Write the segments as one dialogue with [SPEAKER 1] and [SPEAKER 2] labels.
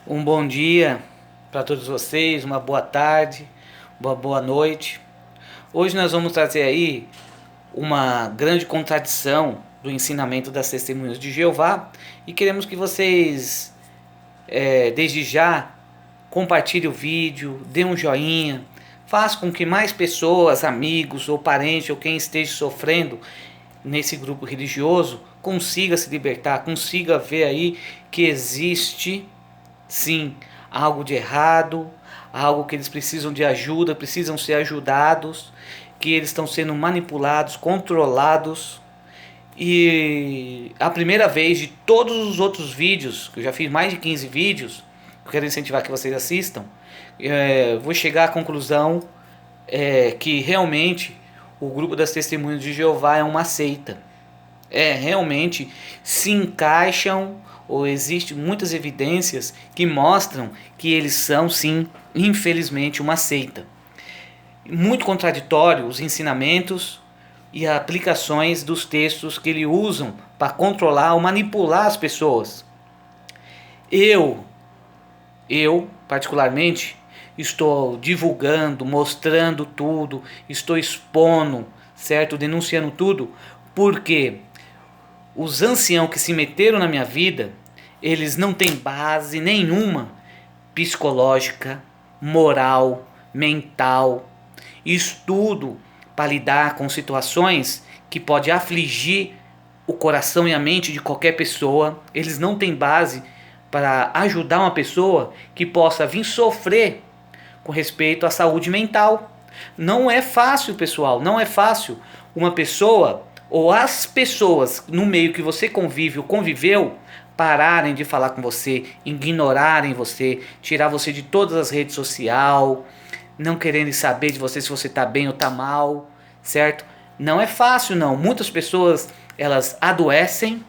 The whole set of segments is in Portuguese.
[SPEAKER 1] Um bom dia para todos vocês, uma boa tarde, uma boa noite. Hoje nós vamos trazer aí uma grande contradição do ensinamento das Testemunhas de Jeová e queremos que vocês, desde já, compartilhem o vídeo, dê um joinha, faça com que mais pessoas, amigos ou parentes ou quem esteja sofrendo nesse grupo religioso consiga se libertar, consiga ver aí que existe sim algo de errado, algo que eles precisam de ajuda, precisam ser ajudados, que eles estão sendo manipulados, controlados. E a primeira vez de todos os outros vídeos, que eu já fiz mais de 15 vídeos, eu quero incentivar que vocês assistam, vou chegar à conclusão que realmente o grupo das Testemunhas de Jeová é uma seita. Realmente se encaixam, ou existem muitas evidências que mostram que eles são sim, infelizmente, uma seita. Muito contraditório os ensinamentos e aplicações dos textos que eles usam para controlar ou manipular as pessoas. Eu particularmente, estou divulgando, mostrando tudo, estou expondo, certo? Denunciando tudo, porque os anciãos que se meteram na minha vida, eles não têm base nenhuma psicológica, moral, mental, estudo para lidar com situações que pode afligir o coração e a mente de qualquer pessoa. Eles não têm base para ajudar uma pessoa que possa vir sofrer com respeito à saúde mental. Não é fácil, pessoal, não é fácil uma pessoa ou as pessoas no meio que você convive ou conviveu pararem de falar com você, ignorarem você, tirar você de todas as redes sociais, não querendo saber de você se você está bem ou está mal, certo? Não é fácil não. Muitas pessoas elas adoecem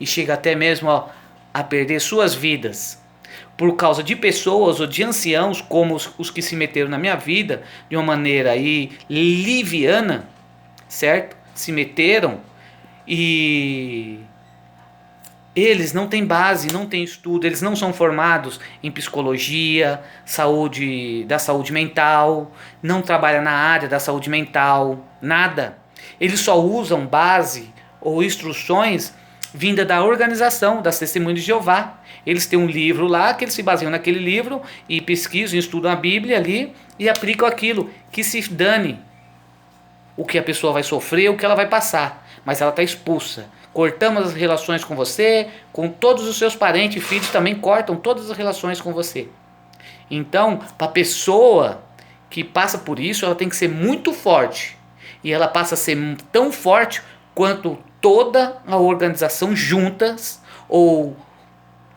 [SPEAKER 1] e chegam até mesmo a perder suas vidas por causa de pessoas ou de anciãos como os que se meteram na minha vida de uma maneira aí liviana, certo? Se meteram e eles não têm base, não têm estudo, eles não são formados em psicologia, da saúde mental, não trabalham na área da saúde mental, nada. Eles só usam base ou instruções vinda da organização das Testemunhas de Jeová. Eles têm um livro lá, que eles se baseiam naquele livro e pesquisam, estudam a Bíblia ali e aplicam aquilo. Que se dane o que a pessoa vai sofrer, o que ela vai passar, mas ela está expulsa. Cortamos as relações com você, com todos os seus parentes e filhos também cortam todas as relações com você. Então, para a pessoa que passa por isso, ela tem que ser muito forte. E ela passa a ser tão forte quanto toda a organização juntas, ou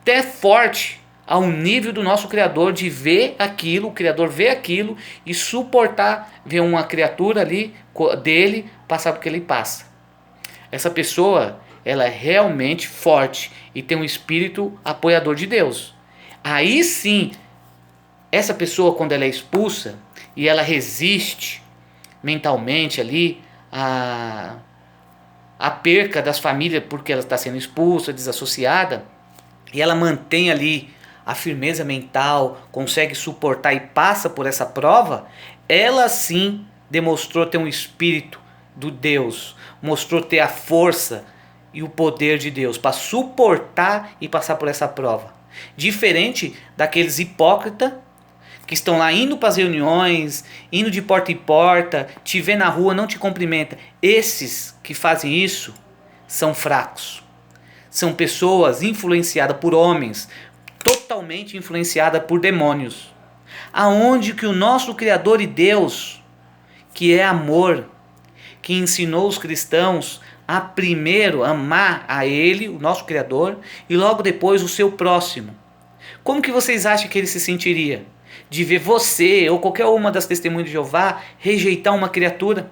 [SPEAKER 1] até forte ao nível do nosso Criador, de ver aquilo, o Criador vê aquilo e suportar ver uma criatura ali dele passar por que ele passa. Essa pessoa, ela é realmente forte e tem um espírito apoiador de Deus. Aí sim, essa pessoa, quando ela é expulsa e ela resiste mentalmente ali a perca das famílias porque ela está sendo expulsa, desassociada, e ela mantém ali a firmeza mental, consegue suportar e passa por essa prova, ela sim demonstrou ter um espírito do Deus, mostrou ter a força e o poder de Deus para suportar e passar por essa prova. Diferente daqueles hipócritas que estão lá indo para as reuniões, indo de porta em porta, te vê na rua, não te cumprimenta. Esses que fazem isso são fracos. São pessoas influenciadas por homens, totalmente influenciadas por demônios. Aonde que o nosso Criador e Deus, que é amor, que ensinou os cristãos a primeiro amar a Ele, o nosso Criador, e logo depois o seu próximo. Como que vocês acham que ele se sentiria de ver você ou qualquer uma das testemunhas de Jeová rejeitar uma criatura?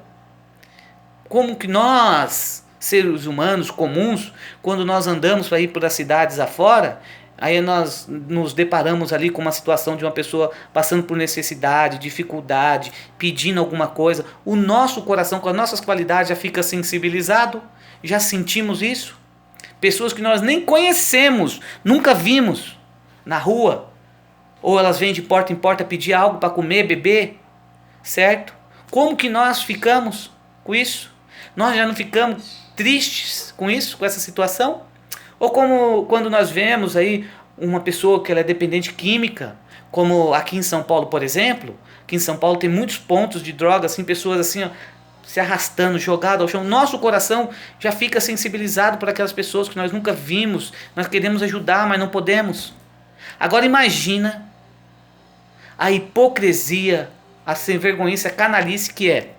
[SPEAKER 1] Como que nós, seres humanos comuns, quando nós andamos para ir para as cidades afora, aí nós nos deparamos ali com uma situação de uma pessoa passando por necessidade, dificuldade, pedindo alguma coisa, o nosso coração com as nossas qualidades já fica sensibilizado, já sentimos isso. Pessoas que nós nem conhecemos, nunca vimos na rua, ou elas vêm de porta em porta pedir algo para comer, beber, certo? Como que nós ficamos com isso? Nós já não ficamos tristes com isso, com essa situação? Ou como quando nós vemos aí uma pessoa que ela é dependente química, como aqui em São Paulo, por exemplo. Aqui em São Paulo tem muitos pontos de droga, assim, pessoas assim, ó, se arrastando, jogado ao chão. Nosso coração já fica sensibilizado por aquelas pessoas que nós nunca vimos. Nós queremos ajudar, mas não podemos. Agora imagina a hipocrisia, a sem-vergonhice, a canalice que é.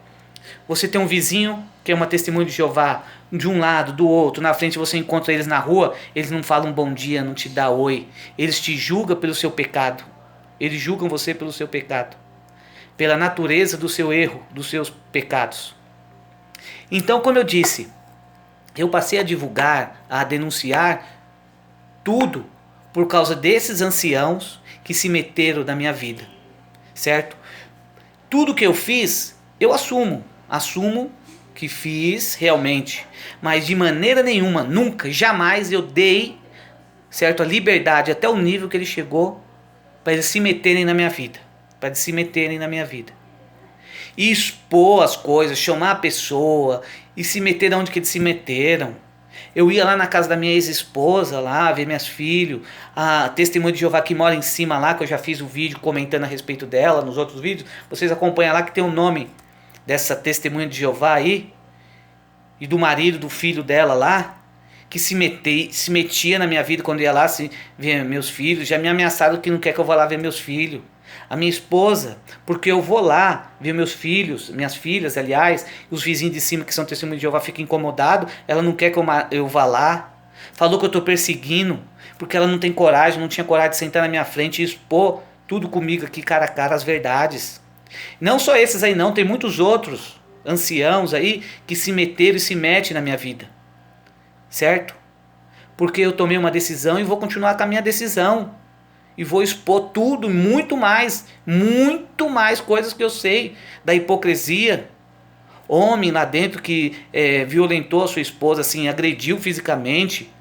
[SPEAKER 1] Você tem um vizinho que é uma testemunha de Jeová, de um lado, do outro, na frente você encontra eles na rua, eles não falam bom dia, não te dão oi. Eles te julgam pelo seu pecado. Eles julgam você pelo seu pecado, pela natureza do seu erro, dos seus pecados. Então, como eu disse, eu passei a divulgar, a denunciar tudo por causa desses anciãos que se meteram na minha vida, certo? Tudo que eu fiz, eu assumo que fiz realmente, mas de maneira nenhuma, nunca, jamais eu dei, certo, a liberdade até o nível que ele chegou para eles se meterem na minha vida, e expor as coisas, chamar a pessoa e se meter onde que eles se meteram. Eu ia lá na casa da minha ex-esposa, lá ver meus filhos, a testemunha de Jeová que mora em cima lá, que eu já fiz o vídeo comentando a respeito dela nos outros vídeos. Vocês acompanham lá que tem o nome dessa testemunha de Jeová aí, e do marido, do filho dela lá, que se metia na minha vida quando ia lá ver meus filhos. Já me ameaçaram que não quer que eu vá lá ver meus filhos. A minha esposa, porque eu vou lá ver meus filhos, minhas filhas, aliás, os vizinhos de cima que são testemunhas de Jeová ficam incomodados, ela não quer que eu vá lá. Falou que eu estou perseguindo, porque ela não tem coragem, não tinha coragem de sentar na minha frente e expor tudo comigo aqui cara a cara, as verdades. Não só esses aí não, tem muitos outros anciãos aí que se meteram e se metem na minha vida, certo? Porque eu tomei uma decisão e vou continuar com a minha decisão. E vou expor tudo, muito mais coisas que eu sei da hipocrisia. Homem lá dentro que violentou a sua esposa, assim, agrediu fisicamente,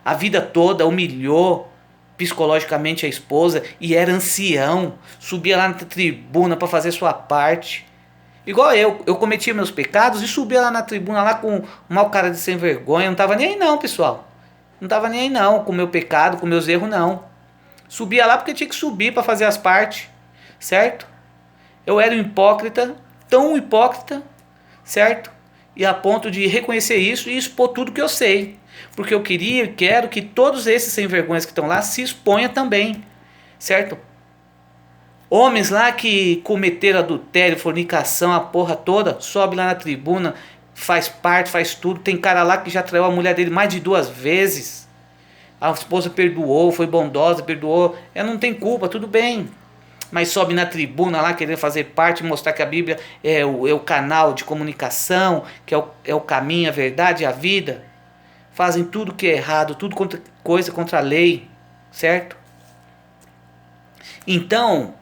[SPEAKER 1] a vida toda humilhou psicologicamente a esposa e era ancião, subia lá na tribuna para fazer sua parte. Igual eu cometia meus pecados e subia lá na tribuna lá com um mau cara de sem vergonha, não estava nem aí não, pessoal. Não estava nem aí não, com o meu pecado, com meus erros não. Subia lá porque tinha que subir para fazer as partes, certo? Eu era um hipócrita, tão hipócrita, certo? E a ponto de reconhecer isso e expor tudo que eu sei. Porque eu queria e quero que todos esses sem vergonhas que estão lá se exponham também, certo? Homens lá que cometeram adultério, fornicação, a porra toda, sobe lá na tribuna, faz parte, faz tudo. Tem cara lá que já traiu a mulher dele mais de 2 vezes. A esposa perdoou, foi bondosa, perdoou. Ela não tem culpa, tudo bem. Mas sobe na tribuna lá querendo fazer parte, mostrar que a Bíblia é o canal de comunicação, que é o caminho, a verdade e a vida. Fazem tudo que é errado, tudo coisa contra a lei, certo? Então,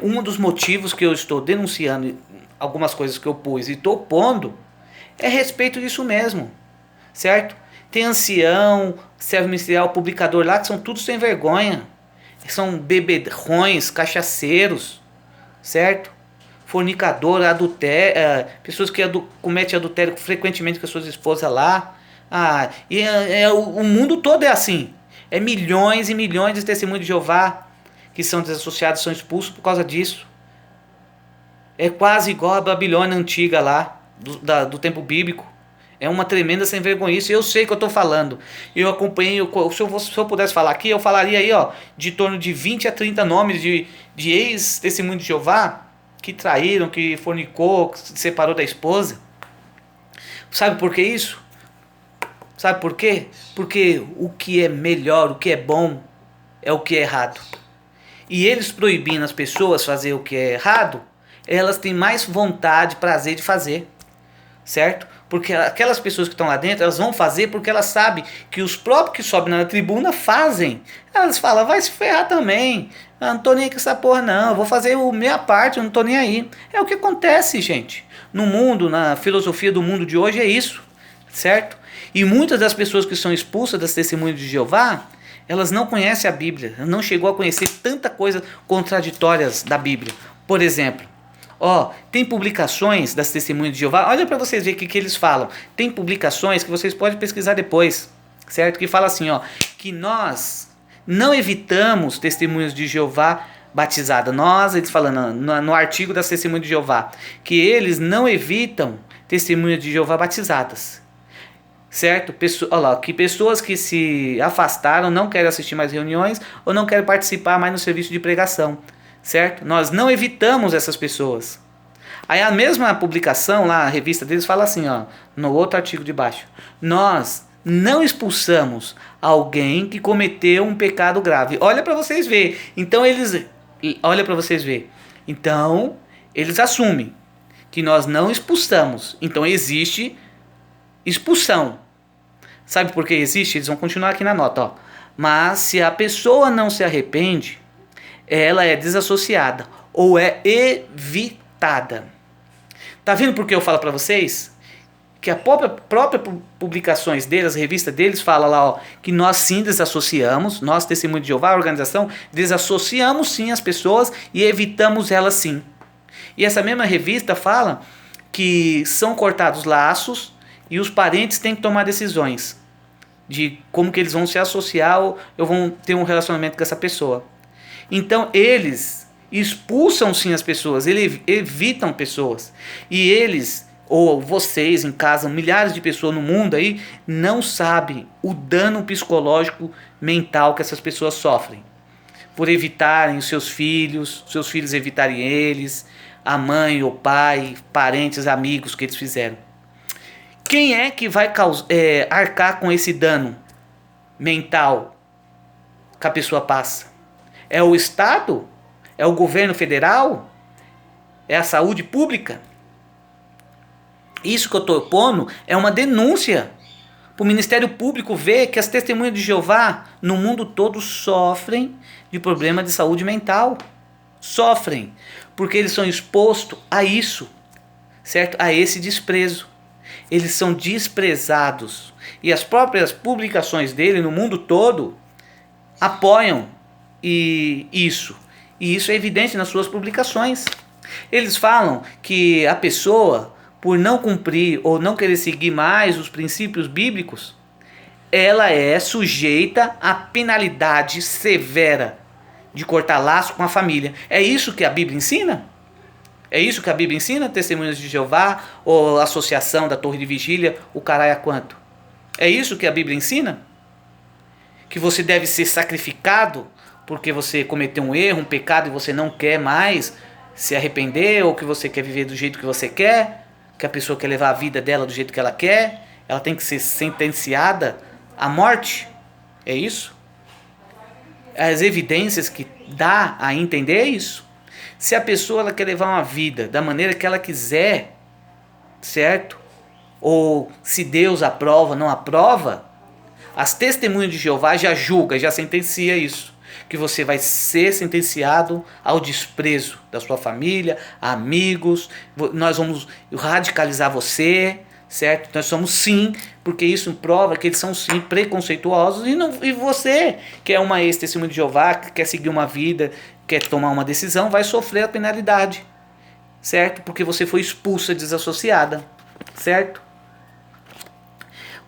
[SPEAKER 1] um dos motivos que eu estou denunciando algumas coisas que eu pus e estou pondo é a respeito disso mesmo, certo? Tem ancião, servo ministerial, publicador lá, que são todos sem vergonha. São beberrões, cachaceiros, certo? Fornicador, adultério, pessoas que cometem adultério frequentemente com as suas esposas lá. O mundo todo é assim. É milhões e milhões de testemunhos de Jeová que são desassociados, são expulsos por causa disso. É quase igual a Babilônia antiga lá, do tempo bíblico. É uma tremenda sem vergonhice. Eu sei que eu estou falando. Eu acompanhei. Se eu pudesse falar aqui, eu falaria aí, ó, de torno de 20 a 30 nomes de ex-testemunhos de Jeová que traíram, que fornicou, que se separou da esposa. Sabe por que isso? Sabe por quê? Porque o que é melhor, o que é bom, é o que é errado. E eles proibindo as pessoas fazer o que é errado, elas têm mais vontade, prazer de fazer. Certo? Porque aquelas pessoas que estão lá dentro, elas vão fazer porque elas sabem que os próprios que sobem na tribuna fazem. Elas falam, vai se ferrar também. Eu não tô nem aí com essa porra não, eu vou fazer a minha parte, eu não tô nem aí. É o que acontece, gente. No mundo, na filosofia do mundo de hoje é isso, certo? E muitas das pessoas que são expulsas das testemunhas de Jeová, elas não conhecem a Bíblia, não chegou a conhecer tanta coisa contraditórias da Bíblia. Por exemplo, tem publicações das Testemunhas de Jeová, olha para vocês verem o que eles falam. Tem publicações que vocês podem pesquisar depois, certo? Que fala assim, que nós não evitamos Testemunhas de Jeová batizada. Eles falando no artigo das Testemunhas de Jeová, que eles não evitam Testemunhas de Jeová batizadas. Certo? Que pessoas que se afastaram não querem assistir mais reuniões ou não querem participar mais no serviço de pregação. Certo? Nós não evitamos essas pessoas. Aí a mesma publicação lá, a revista deles, fala assim, no outro artigo de baixo: nós não expulsamos alguém que cometeu um pecado grave. Olha para vocês verem. Então eles assumem que nós não expulsamos. Então existe expulsão. Sabe por que existe? Eles vão continuar aqui na nota. Mas se a pessoa não se arrepende, ela é desassociada ou é evitada. Tá vendo por que eu falo para vocês? Que a própria publicações deles, as revistas deles, fala lá que nós sim desassociamos, nós, Testemunho de Jeová, a organização, desassociamos sim as pessoas e evitamos elas sim. E essa mesma revista fala que são cortados laços e os parentes têm que tomar decisões de como que eles vão se associar ou vão ter um relacionamento com essa pessoa. Então eles expulsam sim as pessoas, eles evitam pessoas. E eles, ou vocês em casa, milhares de pessoas no mundo aí, não sabem o dano psicológico mental que essas pessoas sofrem. Por evitarem os seus filhos evitarem eles, a mãe, o pai, parentes, amigos que eles fizeram. Quem é que vai arcar com esse dano mental que a pessoa passa? É o Estado? É o governo federal? É a saúde pública? Isso que eu estou pondo é uma denúncia para o Ministério Público ver que as Testemunhas de Jeová no mundo todo sofrem de problema de saúde mental. Sofrem, porque eles são expostos a isso, certo? A esse desprezo. Eles são desprezados. E as próprias publicações dele no mundo todo apoiam isso. E isso é evidente nas suas publicações. Eles falam que a pessoa, por não cumprir ou não querer seguir mais os princípios bíblicos, ela é sujeita à penalidade severa de cortar laço com a família. É isso que a Bíblia ensina? É isso que a Bíblia ensina? Testemunhas de Jeová ou Associação da Torre de Vigília, o caralho a quanto? É isso que a Bíblia ensina? Que você deve ser sacrificado porque você cometeu um erro, um pecado e você não quer mais se arrepender, ou que você quer viver do jeito que você quer, que a pessoa quer levar a vida dela do jeito que ela quer, ela tem que ser sentenciada à morte? É isso? As evidências que dá a entender é isso. Se a pessoa ela quer levar uma vida da maneira que ela quiser, certo? Ou se Deus aprova, não aprova, as Testemunhas de Jeová já julga, já sentencia isso. Que você vai ser sentenciado ao desprezo da sua família, amigos, nós vamos radicalizar você, certo? Nós somos sim, porque isso prova que eles são sim preconceituosos, e você, que é uma ex-testemunha de Jeová, que quer seguir uma vida, quer tomar uma decisão, vai sofrer a penalidade, certo? Porque você foi expulsa, desassociada, certo?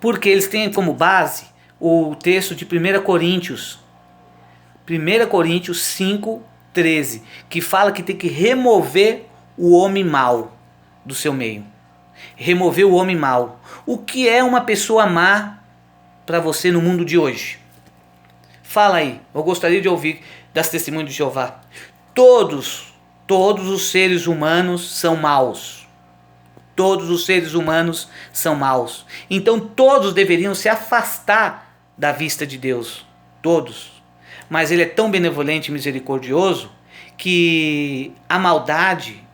[SPEAKER 1] Porque eles têm como base o texto de 1 Coríntios 5:13, que fala que tem que remover o homem mau do seu meio. Remover o homem mau. O que é uma pessoa má para você no mundo de hoje? Fala aí, eu gostaria de ouvir das Testemunhas de Jeová. Todos os seres humanos são maus. Todos os seres humanos são maus. Então todos deveriam se afastar da vista de Deus. Todos. Mas ele é tão benevolente e misericordioso que a maldade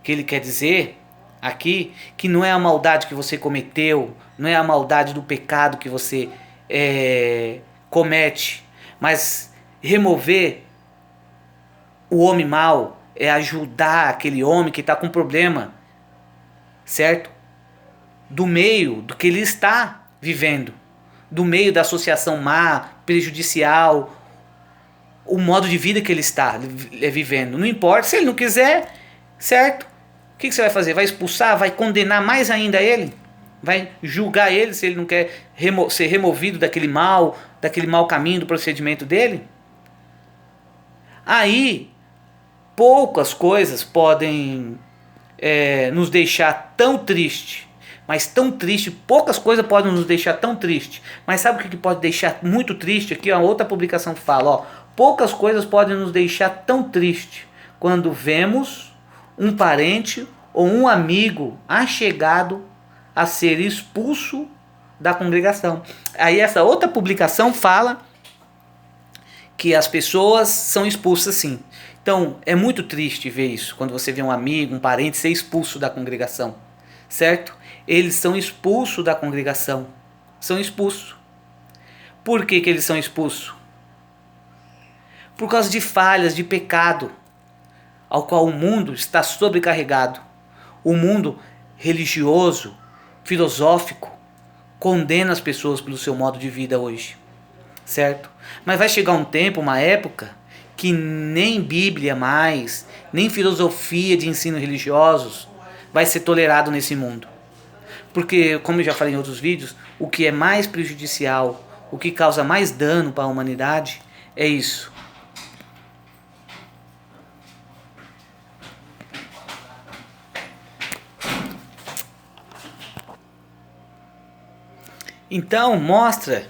[SPEAKER 1] que ele quer dizer aqui, que não é a maldade que você cometeu, não é a maldade do pecado que você comete, mas remover o homem mau é ajudar aquele homem que está com problema, certo? Do meio do que ele está vivendo, do meio da associação má, prejudicial o modo de vida que ele está vivendo. Não importa, se ele não quiser, certo? O que você vai fazer? Vai expulsar? Vai condenar mais ainda ele? Vai julgar ele se ele não quer ser removido daquele mau caminho do procedimento dele? Aí, poucas coisas podem nos deixar tão triste, mas tão triste, poucas coisas podem nos deixar tão triste. Mas sabe o que pode deixar muito triste? Aqui, ó, outra publicação fala, ó, poucas coisas podem nos deixar tão triste quando vemos um parente ou um amigo achegado a ser expulso da congregação. Aí essa outra publicação fala que as pessoas são expulsas sim. Então é muito triste ver isso, quando você vê um amigo, um parente ser expulso da congregação, certo? Eles são expulsos da congregação, são expulsos. Por que eles são expulsos? Por causa de falhas, de pecado, ao qual o mundo está sobrecarregado. O mundo religioso, filosófico, condena as pessoas pelo seu modo de vida hoje, certo? Mas vai chegar um tempo, uma época, que nem Bíblia mais, nem filosofia de ensino religiosos vai ser tolerado nesse mundo. Porque, como eu já falei em outros vídeos, o que é mais prejudicial, o que causa mais dano para a humanidade é isso. Então, mostra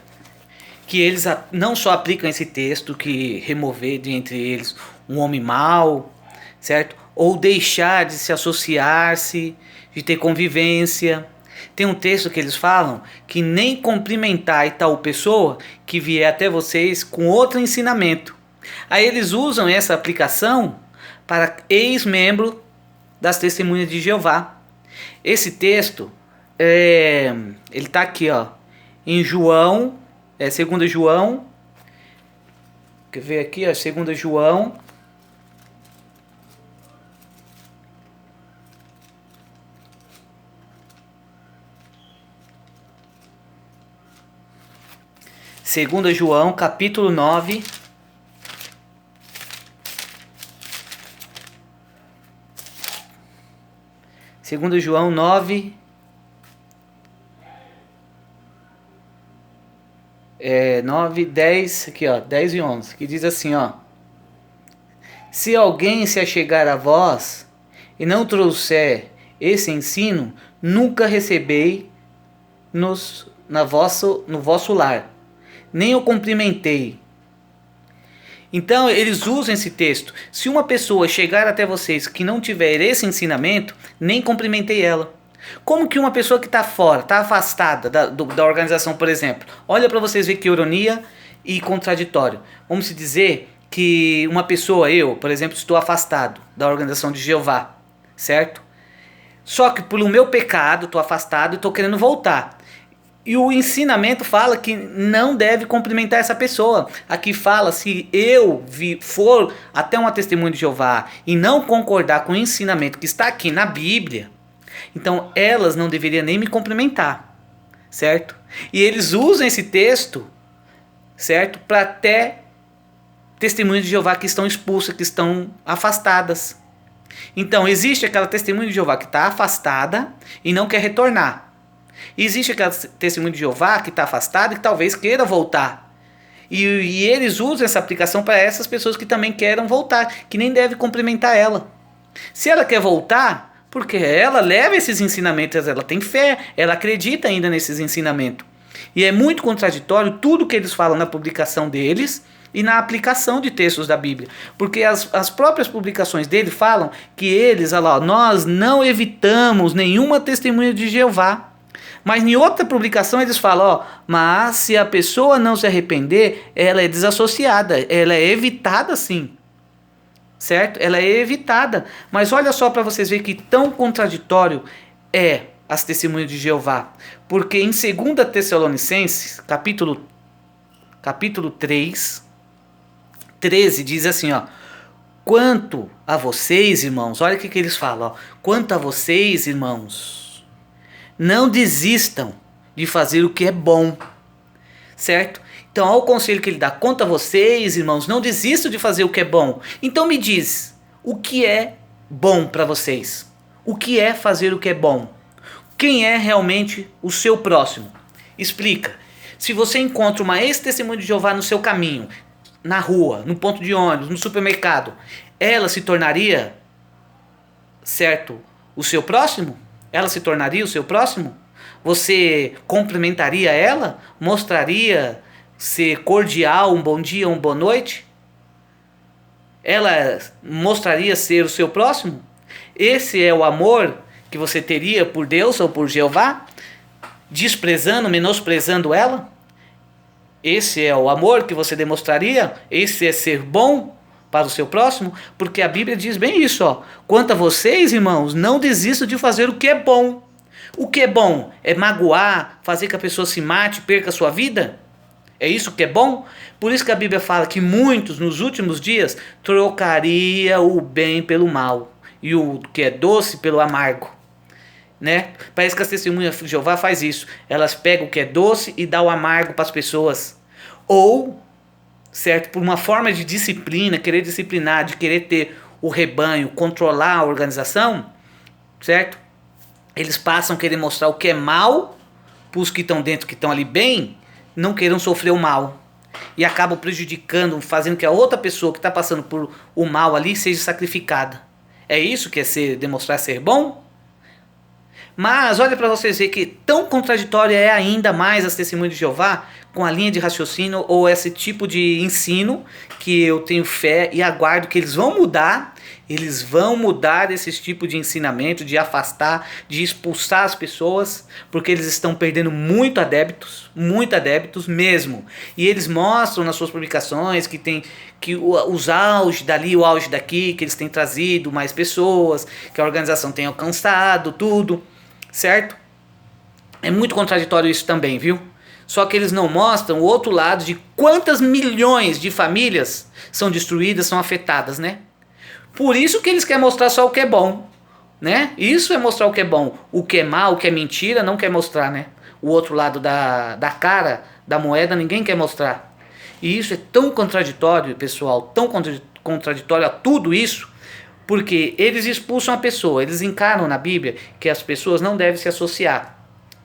[SPEAKER 1] que eles não só aplicam esse texto, que remover de entre eles um homem mau, certo? Ou deixar de se associar-se, de ter convivência. Tem um texto que eles falam que nem cumprimentai tal pessoa que vier até vocês com outro ensinamento. Aí eles usam essa aplicação para ex-membro das Testemunhas de Jeová. Esse texto, ele está aqui, ó, em João, 2 João, quer ver aqui, ó, 2 João, capítulo 9, Segundo João 9, 9, 10, aqui ó, 10 e 11, que diz assim, ó: se alguém se achegar a vós e não trouxer esse ensino, nunca recebei no vosso lar, nem o cumprimentei. Então eles usam esse texto. Se uma pessoa chegar até vocês que não tiver esse ensinamento, nem cumprimentei ela. Como que uma pessoa que está fora, está afastada da organização, por exemplo, olha para vocês ver que ironia e contraditório. Vamos dizer que uma pessoa, eu, por exemplo, estou afastado da organização de Jeová, certo? Só que pelo meu pecado, estou afastado e estou querendo voltar. E o ensinamento fala que não deve cumprimentar essa pessoa. Aqui fala, se eu for até uma testemunha de Jeová e não concordar com o ensinamento que está aqui na Bíblia, então elas não deveriam nem me cumprimentar, certo? E eles usam esse texto, certo, para até testemunhas de Jeová que estão expulsas, que estão afastadas. Então existe aquela testemunha de Jeová que está afastada e não quer retornar. E existe aquela testemunha de Jeová que está afastada e que talvez queira voltar. E eles usam essa aplicação para essas pessoas que também querem voltar, que nem deve cumprimentar ela. Se ela quer voltar, porque ela leva esses ensinamentos, ela tem fé, ela acredita ainda nesses ensinamentos. E é muito contraditório tudo que eles falam na publicação deles e na aplicação de textos da Bíblia. Porque as próprias publicações dele falam que eles, olha lá, nós não evitamos nenhuma testemunha de Jeová. Mas em outra publicação eles falam, ó, mas se a pessoa não se arrepender, ela é desassociada, ela é evitada sim, certo? Ela é evitada. Mas olha só para vocês verem que tão contraditório é as testemunhas de Jeová. Porque em 2 Tessalonicenses, capítulo 3, 13, diz assim, ó: quanto a vocês, irmãos, olha o que eles falam, ó, quanto a vocês, irmãos, não desistam de fazer o que é bom, certo? Então, olha o conselho que ele dá. Quanto a vocês, irmãos, não desistam de fazer o que é bom. Então me diz, o que é bom para vocês? O que é fazer o que é bom? Quem é realmente o seu próximo? Explica. Se você encontra uma ex-testemunha de Jeová no seu caminho, na rua, no ponto de ônibus, no supermercado, ela se tornaria, certo, o seu próximo? Ela se tornaria o seu próximo? Você cumprimentaria ela? Mostraria ser cordial, um bom dia, uma boa noite? Ela mostraria ser o seu próximo? Esse é o amor que você teria por Deus ou por Jeová? Desprezando, menosprezando ela? Esse é o amor que você demonstraria? Esse é ser bom para o seu próximo? Porque a Bíblia diz bem isso, ó. Quanto a vocês, irmãos, não desistam de fazer o que é bom. O que é bom? É magoar, fazer que a pessoa se mate, perca a sua vida? É isso que é bom? Por isso que a Bíblia fala que muitos, nos últimos dias, trocaria o bem pelo mal. E o que é doce pelo amargo. Né? Parece que as testemunhas de Jeová faz isso. Elas pegam o que é doce e dão o amargo para as pessoas. Ou, certo, por uma forma de disciplina, querer disciplinar, de querer ter o rebanho, controlar a organização, certo? Eles passam a querer mostrar o que é mal para os que estão dentro, que estão ali bem, não queiram sofrer o mal. E acabam prejudicando, fazendo que a outra pessoa que está passando por o mal ali seja sacrificada. É isso que é demonstrar ser bom? Mas olha para vocês verem que tão contraditória é ainda mais as testemunhas de Jeová com a linha de raciocínio ou esse tipo de ensino que eu tenho fé e aguardo que eles vão mudar. Eles vão mudar esse tipo de ensinamento, de afastar, de expulsar as pessoas, porque eles estão perdendo muito adeptos mesmo. E eles mostram nas suas publicações que tem que os auge dali, o auge daqui, que eles têm trazido mais pessoas, que a organização tem alcançado tudo. Certo? É muito contraditório isso também, viu? Só que eles não mostram o outro lado de quantas milhões de famílias são destruídas, são afetadas, né? Por isso que eles querem mostrar só o que é bom, né? Isso é mostrar o que é bom. O que é mal, o que é mentira, não quer mostrar, né? O outro lado da cara, da moeda, ninguém quer mostrar. E isso é tão contraditório, pessoal, tão contraditório a tudo isso, porque eles expulsam a pessoa, eles encaram na Bíblia que as pessoas não devem se associar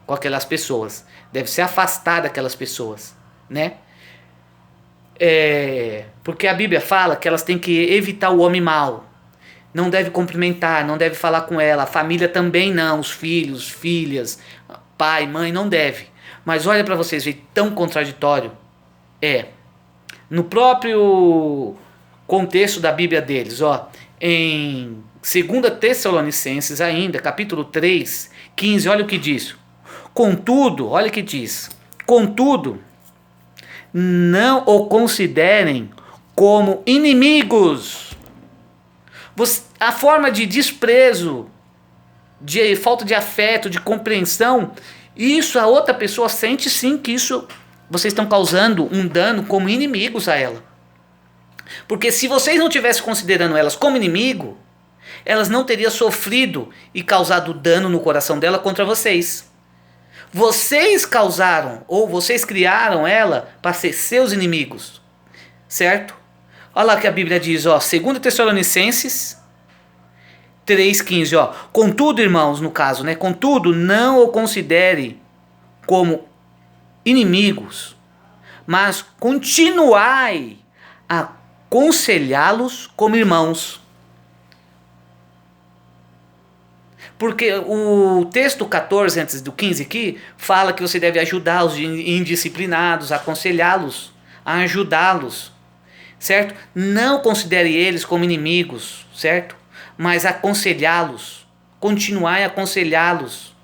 [SPEAKER 1] com aquelas pessoas, devem se afastar daquelas pessoas, né? Porque a Bíblia fala que elas têm que evitar o homem mau, não deve cumprimentar, não deve falar com ela, a família também não, os filhos, filhas, pai, mãe, não deve. Mas olha para vocês verem, tão contraditório no próprio contexto da Bíblia deles, ó. Em 2 Tessalonicenses ainda, capítulo 3, 15, olha o que diz. Contudo, olha o que diz. Contudo, não o considerem como inimigos. A forma de desprezo, de falta de afeto, de compreensão, isso a outra pessoa sente sim que isso vocês estão causando um dano como inimigos a ela. Porque se vocês não tivessem considerando elas como inimigo, elas não teriam sofrido e causado dano no coração dela contra vocês. Vocês causaram, ou vocês criaram ela para ser seus inimigos. Certo? Olha lá o que a Bíblia diz, ó, 2 Tessalonicenses 3,15, ó. Contudo, irmãos, no caso, né? Contudo, não o considere como inimigos, mas continuai a aconselhá-los como irmãos. Porque o texto 14, antes do 15 aqui, fala que você deve ajudar os indisciplinados, aconselhá-los, a ajudá-los, certo? Não considere eles como inimigos, certo? Mas aconselhá-los, continuar a aconselhá-los,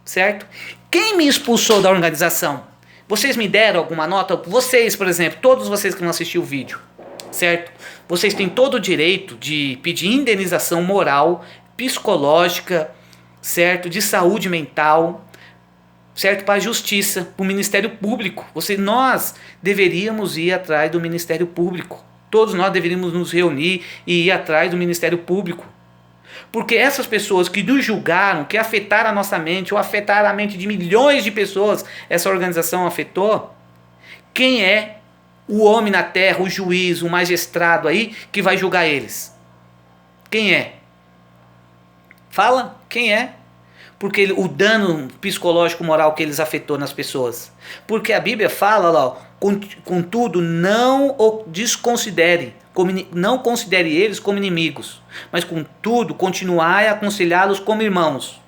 [SPEAKER 1] certo? Quem me expulsou da organização? Vocês me deram alguma nota? Vocês, por exemplo, todos vocês que não assistiram o vídeo, certo? Vocês têm todo o direito de pedir indenização moral, psicológica, certo? De saúde mental, certo? Para a justiça, para o Ministério Público. Nós deveríamos ir atrás do Ministério Público. Todos nós deveríamos nos reunir e ir atrás do Ministério Público. Porque essas pessoas que nos julgaram, que afetaram a nossa mente, ou afetaram a mente de milhões de pessoas, essa organização afetou, Quem é o homem na terra, o juiz, o magistrado aí que vai julgar eles? Quem é? Fala, quem é? Porque o dano psicológico moral que eles afetou nas pessoas. Porque a Bíblia fala lá, contudo, não o desconsidere, não considere eles como inimigos, mas contudo, continuai a aconselhá-los como irmãos.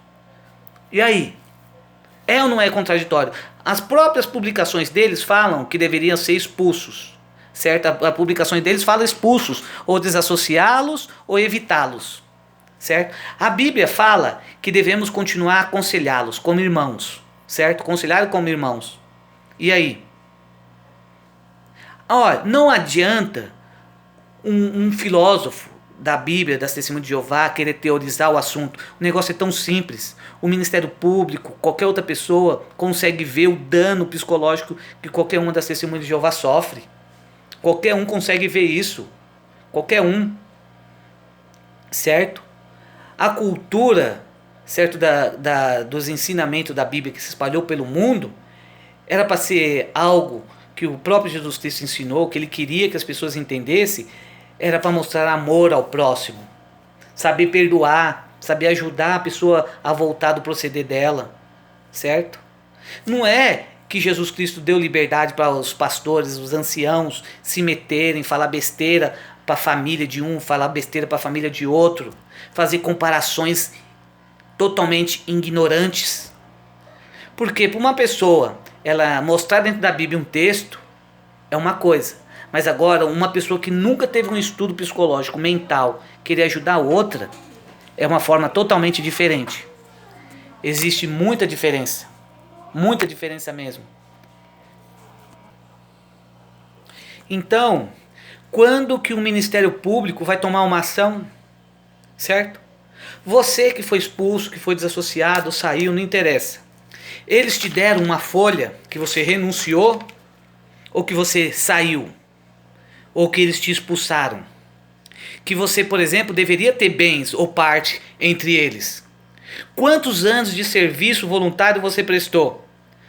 [SPEAKER 1] E aí? É ou não é contraditório? As próprias publicações deles falam que deveriam ser expulsos. Certo? As publicações deles falam expulsos, ou desassociá-los, ou evitá-los. Certo? A Bíblia fala que devemos continuar a aconselhá-los como irmãos. Certo? Aconselhá-los como irmãos. E aí? Olha, não adianta um filósofo da Bíblia, das Testemunhas de Jeová, querer teorizar o assunto. O negócio é tão simples. O Ministério Público, qualquer outra pessoa consegue ver o dano psicológico que qualquer uma das Testemunhas de Jeová sofre. Qualquer um consegue ver isso. Qualquer um. Certo? A cultura, certo, dos ensinamentos da Bíblia que se espalhou pelo mundo, era para ser algo que o próprio Jesus Cristo ensinou, que ele queria que as pessoas entendessem, era para mostrar amor ao próximo, saber perdoar, saber ajudar a pessoa a voltar do proceder dela, certo? Não é que Jesus Cristo deu liberdade para os pastores, os anciãos se meterem, falar besteira para a família de um, falar besteira para a família de outro, fazer comparações totalmente ignorantes. Porque para uma pessoa, ela mostrar dentro da Bíblia um texto é uma coisa. Mas agora, uma pessoa que nunca teve um estudo psicológico, mental, querer ajudar a outra, é uma forma totalmente diferente. Existe muita diferença mesmo. Então, quando que o Ministério Público vai tomar uma ação, certo? Você que foi expulso, que foi desassociado, saiu, não interessa. Eles te deram uma folha que você renunciou, ou que você saiu, ou que eles te expulsaram. Que você, por exemplo, deveria ter bens ou parte entre eles. Quantos anos de serviço voluntário você prestou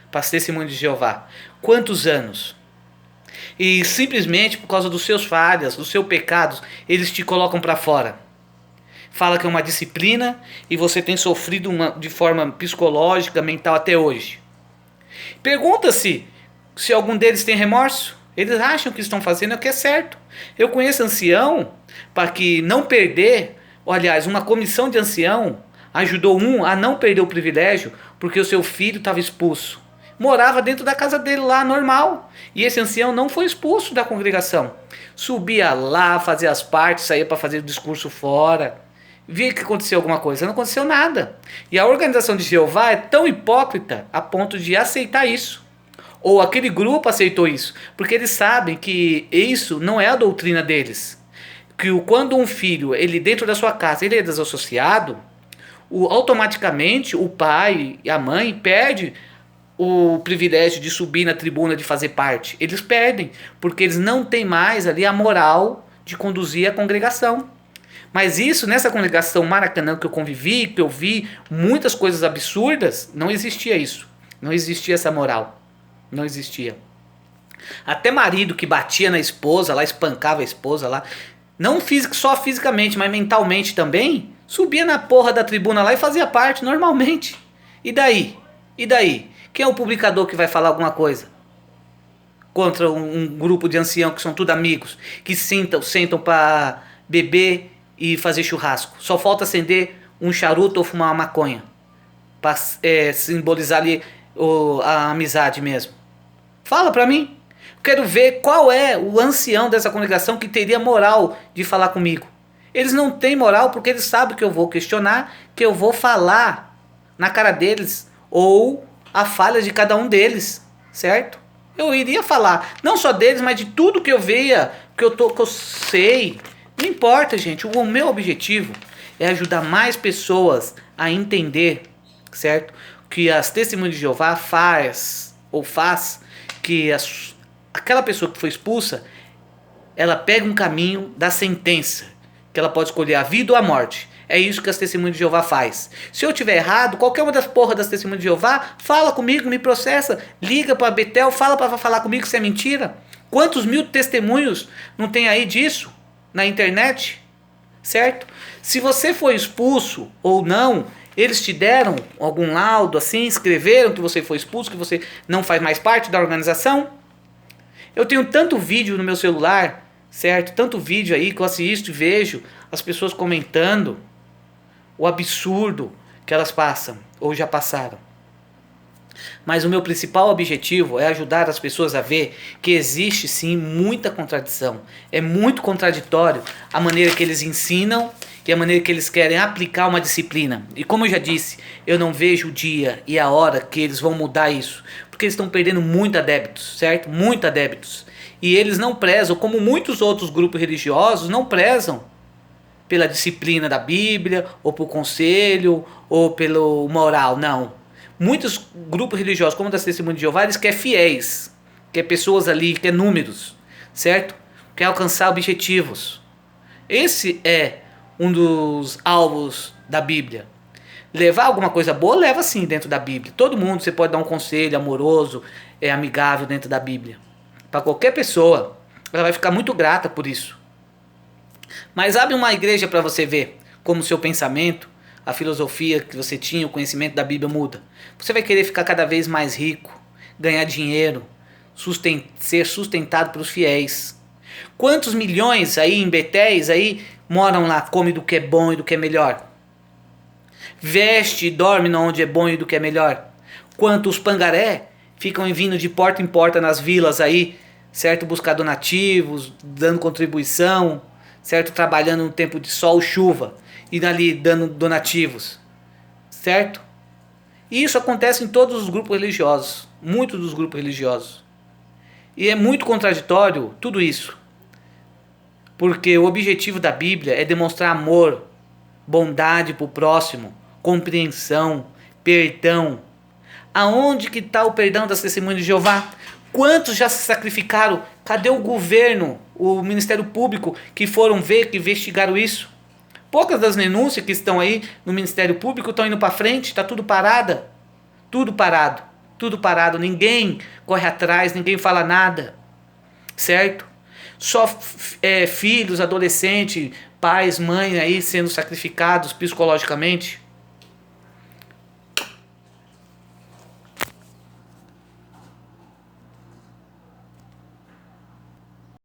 [SPEAKER 1] para as Testemunhas de Jeová? Quantos anos? E simplesmente por causa dos seus falhas, dos seus pecados, eles te colocam para fora. Fala que é uma disciplina e você tem sofrido de forma psicológica, mental até hoje. Pergunta-se se algum deles tem remorso. Eles acham que estão fazendo o que é certo. Eu conheço ancião para que não perder, aliás, uma comissão de ancião ajudou um a não perder o privilégio porque o seu filho estava expulso. Morava dentro da casa dele lá, normal. E esse ancião não foi expulso da congregação. Subia lá, fazia as partes, saía para fazer o discurso fora. Via que aconteceu alguma coisa. Não aconteceu nada. E a organização de Jeová é tão hipócrita a ponto de aceitar isso. Ou aquele grupo aceitou isso. Porque eles sabem que isso não é a doutrina deles. Que quando um filho, ele dentro da sua casa, ele é desassociado, automaticamente o pai e a mãe perdem o privilégio de subir na tribuna, de fazer parte. Eles perdem, porque eles não têm mais ali a moral de conduzir a congregação. Mas isso, nessa congregação Maracanã que eu convivi, que eu vi muitas coisas absurdas, não existia isso. Não existia essa moral. Não existia. Até marido que batia na esposa, lá espancava a esposa lá, não só fisicamente, mas mentalmente também, subia na porra da tribuna lá e fazia parte normalmente. E daí? E daí? Quem é o publicador que vai falar alguma coisa contra um grupo de anciãos que são tudo amigos, que sentam para beber e fazer churrasco? Só falta acender um charuto ou fumar uma maconha para simbolizar ali a amizade mesmo. Fala para mim. Quero ver qual é o ancião dessa congregação que teria moral de falar comigo. Eles não têm moral porque eles sabem que eu vou questionar, que eu vou falar na cara deles ou a falha de cada um deles, certo? Eu iria falar, não só deles, mas de tudo que eu veia, que eu sei. Não importa, gente. O meu objetivo é ajudar mais pessoas a entender, certo? Que as Testemunhas de Jeová faz que aquela pessoa que foi expulsa, ela pega um caminho da sentença, que ela pode escolher a vida ou a morte. É isso que as testemunhas de Jeová faz. Se eu tiver errado, qualquer uma das porras das testemunhas de Jeová, fala comigo, me processa, liga para Betel, fala para falar comigo se é mentira. Quantos mil testemunhos não tem aí disso na internet? Certo? Se você foi expulso ou não, eles te deram algum laudo assim, escreveram que você foi expulso, que você não faz mais parte da organização? Eu tenho tanto vídeo no meu celular, certo? Tanto vídeo aí que eu assisto e vejo as pessoas comentando o absurdo que elas passam ou já passaram. Mas o meu principal objetivo é ajudar as pessoas a ver que existe sim muita contradição. É muito contraditório a maneira que eles ensinam e a maneira que eles querem aplicar uma disciplina. E como eu já disse, eu não vejo o dia e a hora que eles vão mudar isso. Porque eles estão perdendo muito adeptos, certo? Muito adeptos. E eles não prezam, como muitos outros grupos religiosos, não prezam pela disciplina da Bíblia, ou pelo conselho, ou pelo moral, não. Muitos grupos religiosos, como das Testemunhas de Jeová, eles querem fiéis, quer pessoas ali, quer números, certo? Quer alcançar objetivos. Esse é um dos alvos da Bíblia. Levar alguma coisa boa, leva sim dentro da Bíblia. Todo mundo, você pode dar um conselho amoroso, amigável dentro da Bíblia. Para qualquer pessoa, ela vai ficar muito grata por isso. Mas abre uma igreja para você ver como o seu pensamento, a filosofia que você tinha, o conhecimento da Bíblia muda. Você vai querer ficar cada vez mais rico, ganhar dinheiro, ser sustentado pelos fiéis. Quantos milhões aí em Betéis aí moram lá, come do que é bom e do que é melhor? Veste e dorme onde é bom e do que é melhor? Quantos pangaré ficam vindo de porta em porta nas vilas aí, certo? Buscar donativos, dando contribuição, certo? Trabalhando no tempo de sol, chuva, e ali dando donativos, certo? E isso acontece em todos os grupos religiosos, muitos dos grupos religiosos. E é muito contraditório tudo isso, porque o objetivo da Bíblia é demonstrar amor, bondade para o próximo, compreensão, perdão. Aonde que está o perdão das testemunhas de Jeová? Quantos já se sacrificaram? Cadê o governo, o Ministério Público que foram ver, que investigaram isso? Poucas das denúncias que estão aí no Ministério Público estão indo para frente, está tudo parado. Tudo parado, tudo parado. Ninguém corre atrás, ninguém fala nada, certo? Só filhos, adolescentes, pais, mães aí sendo sacrificados psicologicamente.